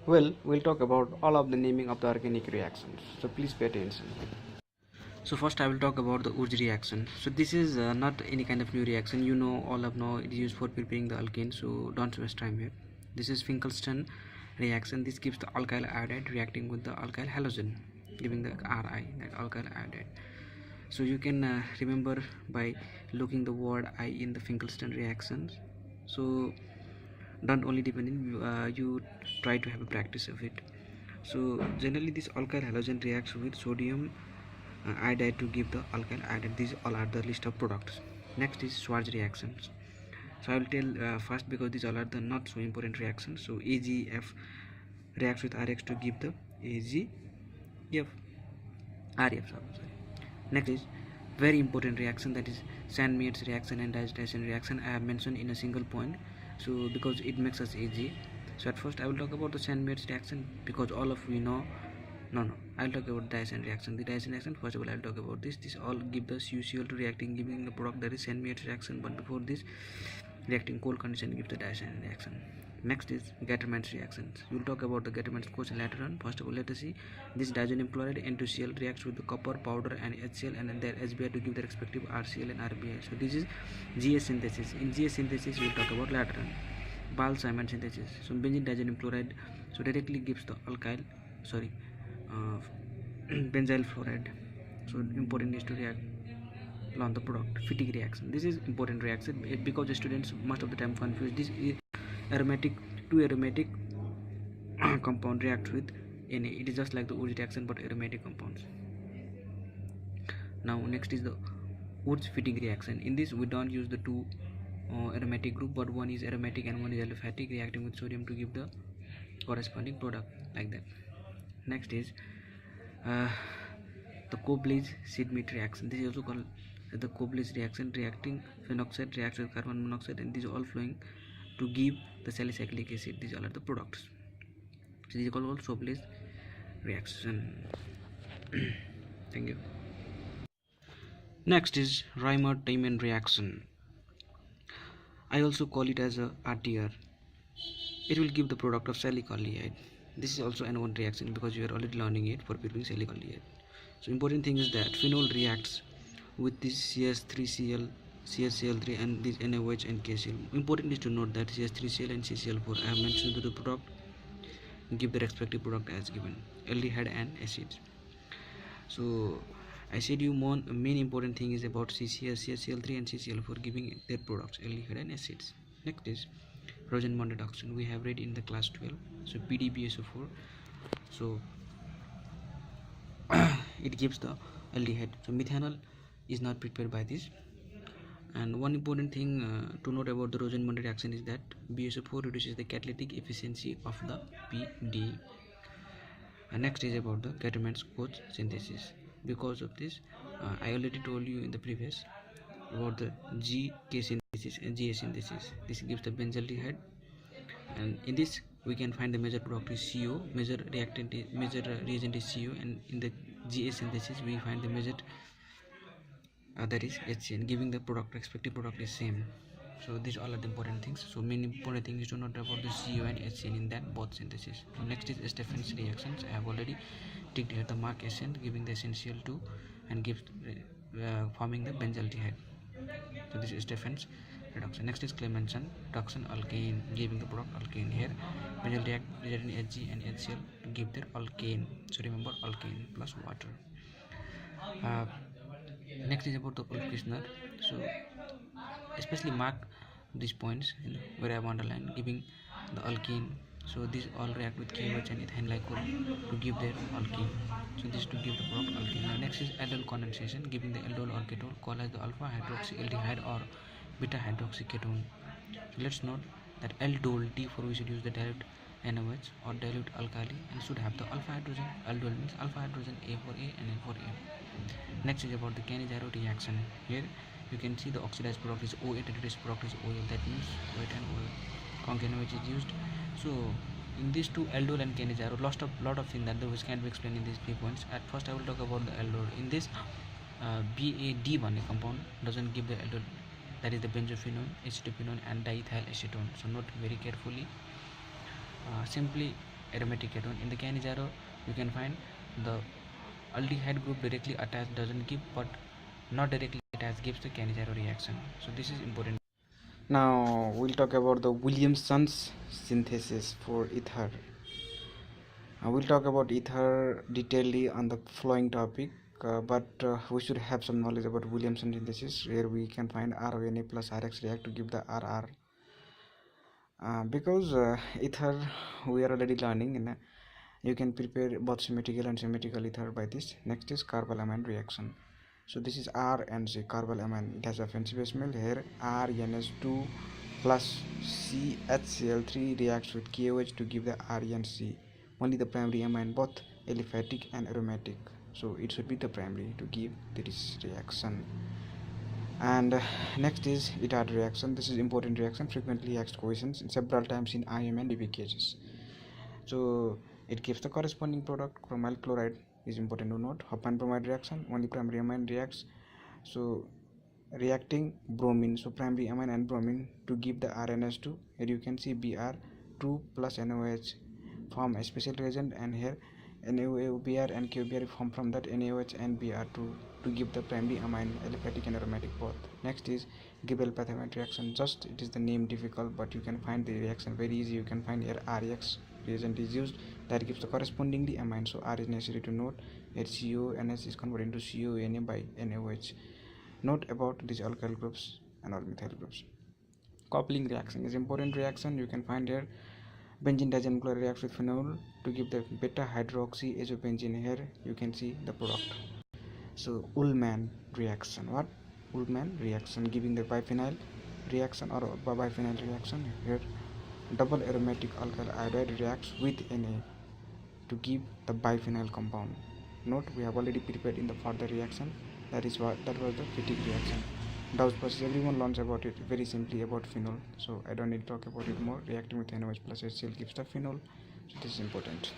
Well, we'll talk about all of the naming of the organic reactions, so please pay attention. So first I will talk about the Urge reaction. So this is not any kind of new reaction. You know, all of know it is used for preparing the alkane, so don't waste time here. This is Finkelstein reaction. This gives the alkyl iodide reacting with the alkyl halogen, giving the Ri, that alkyl iodide. So you can remember by looking the word I in the Finkelstein reactions. So don't only depend in you try to have a practice of it. So generally this alkyl halogen reacts with sodium iodide to give the alkyl iodide. These all are the list of products. Next is Schwarz reactions. So I will tell first, because these all are the not so important reactions. So AgF reacts with Rx to give the AgF RF. Sorry. Next is very important reaction, that is Sandmeier's reaction and digestion reaction. I have mentioned in a single point, so because it makes us easy. So at first I will talk about the Sandmeier's reaction, because all of we know. No, I'll talk about digestion reaction. The digestion reaction, first of all I'll talk about this all give the UCl2 reacting, giving the product that is Sandmeier's reaction. But before this, reacting cold condition gives the digestion reaction. Next is Gattermann's reactions. We'll talk about the Gattermann's question later on. First of all, let us see. This diazoxide chloride N2Cl reacts with the copper powder and HCl and their HBr to give their respective RCl and RBI. So this is GS synthesis. In GS synthesis, we'll talk about later on. Ball-Simon synthesis. So benzene diazoxide chloride so directly gives the benzyl fluoride. So important is to react on the product. Fatigue reaction. This is important reaction because the students most of the time confuse this aromatic two aromatic compound reacts with Na. It is just like the Urge reaction but aromatic compounds. Now next is the Urge fatigue reaction. In this we don't use the two aromatic group, but one is aromatic and one is aliphatic, reacting with sodium to give the corresponding product, like that. Next is the Koblenz-Schmidt reaction. This is also called the Koblenz reaction. Reacting phenoxide reacts with carbon monoxide, and these are all flowing to give the salicylic acid. These all are the products. So these are called Koblenz reaction. Thank you. Next is Reimer-Tiemann reaction. I also call it as a RTR. It will give the product of salicylic. This is also an one reaction because you are already learning it for preparing salicylic. So important thing is that phenol reacts with this CS3Cl, CSCl3 and this NaOH and KCl. Important is to note that CS3Cl and CCl4 I have mentioned to the product give the respective product as given, aldehyde and acids. So I said you main important thing is about CCl3 and CCl4 giving their products aldehyde and acids. Next is Rosenbaum reduction. We have read in the class 12. So PDBSO4. So it gives the aldehyde. So methanol is not prepared by this. And one important thing to note about the Rosenbaum reaction is that BSO4 reduces the catalytic efficiency of the PD. And next is about the Gattermann's coach synthesis. Because of this, I already told you in the previous about the GK synthesis and GA synthesis. This gives the benzaldehyde, and in this we can find the major product is CO, major reagent is CO, and in the GA synthesis we find the major that is HCN, giving the product respective product is same. So these all are the important things. So main important thing is to note about the CO and HCN in that both synthesis. So next is Stephen's reactions. I have already ticked here the mark SN, giving the essential 2 and gives forming the benzaldehyde. So this is Stephen's reduction. Next is Clemenson reduction alkane, giving the product alkane. Here benzaldehyde resulted in Hg and HCl to give their alkane. So remember alkane plus water. Next is about the Ulf-Kirchner. So especially mark these points where I have underlined, giving the alkene. So these all react with KOH and ethane glycol to give their alkene. So this to give the product alkene. Now next is aldol condensation, giving the aldol or ketone called as the alpha hydroxyaldehyde or beta hydroxyketone. So let's note that aldol D for we should use the dilute NaOH or dilute alkali and should have the alpha hydrogen. Aldol means alpha hydrogen A for A and N for A. Next is about the Cannizzaro reaction. Here you can see the oxidized product is OH and reduced product is OL. That means OH and OL. Concanoate is used. So in these two, aldol and Cannizzaro, lot of things that which can be explained in these 3 points. At first I will talk about the aldol. In this BAD1 compound doesn't give the aldol, that is the benzophenone, acetophenone and diethyl acetone. So note very carefully. Simply aromatic ketone. In the Cannizzaro, you can find the aldehyde group directly attached doesn't give, but not directly attached gives the Cannizzaro reaction. So this is important. Now we'll talk about the Williamson's synthesis for ether. We'll talk about ether detailedly on the following topic, but we should have some knowledge about Williamson synthesis, where we can find RONA plus RX react to give the RR. Because ether we are already learning, and you can prepare both symmetrical and symmetrical ether by this. Next is carbolamine reaction. So this is RNC, carbolamine. It has a fancy base smell. Here RNS2 plus CHCl3 reacts with KOH to give the RNC. Only the primary amine, both aliphatic and aromatic. So it should be the primary to give this reaction. And next is etard reaction. This is important reaction, frequently asked questions several times in IM and DB cases. So it gives the corresponding product. Chromyl chloride is important to note. Hoffman bromide reaction, only primary amine reacts. So reacting bromine, so primary amine and bromine to give the RNS2. Here you can see Br2 plus NaOH form a special reagent, and here NaOBr and KOBr form from that NaOH and Br2 to give the primary amine, aliphatic and aromatic both. Next is Gibel pathamate reaction. Just it is the name difficult, but you can find the reaction very easy. You can find here RX reagent is used that gives the correspondingly amine. So R is necessary to note. Here CONS is converted into CONA by NaOH. Note about these alkyl groups and all methyl groups. Coupling reaction is important reaction. You can find here benzene diazenyl reacts with phenol to give the beta hydroxy azobenzene. Here you can see the product. So Ullmann reaction. What? Ullmann reaction giving the biphenyl reaction or biphenyl reaction. Here double aromatic alkyl iodide reacts with Na to give the biphenyl compound. Note we have already prepared in the further reaction. That was the fatigue reaction. Dow's process, everyone learns about it very simply about phenol, so I don't need to talk about it more. Reacting with NaOH plus HCl gives the phenol, so this is important.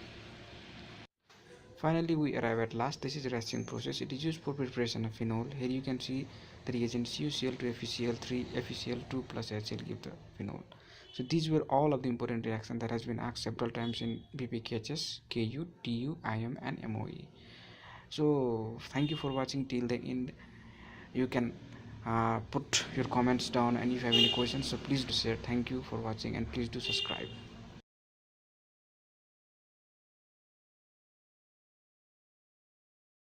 Finally we arrive at last. This is reaction process. It is used for preparation of phenol. Here you can see the reagent CuCl to FeCl3 FeCl2 plus HCl give the phenol. So these were all of the important reactions that has been asked several times in BPKHS, KU, TU, IM and MOE. So thank you for watching till the end. You can put your comments down, and if you have any questions, so please do share. Thank you for watching, and please do subscribe.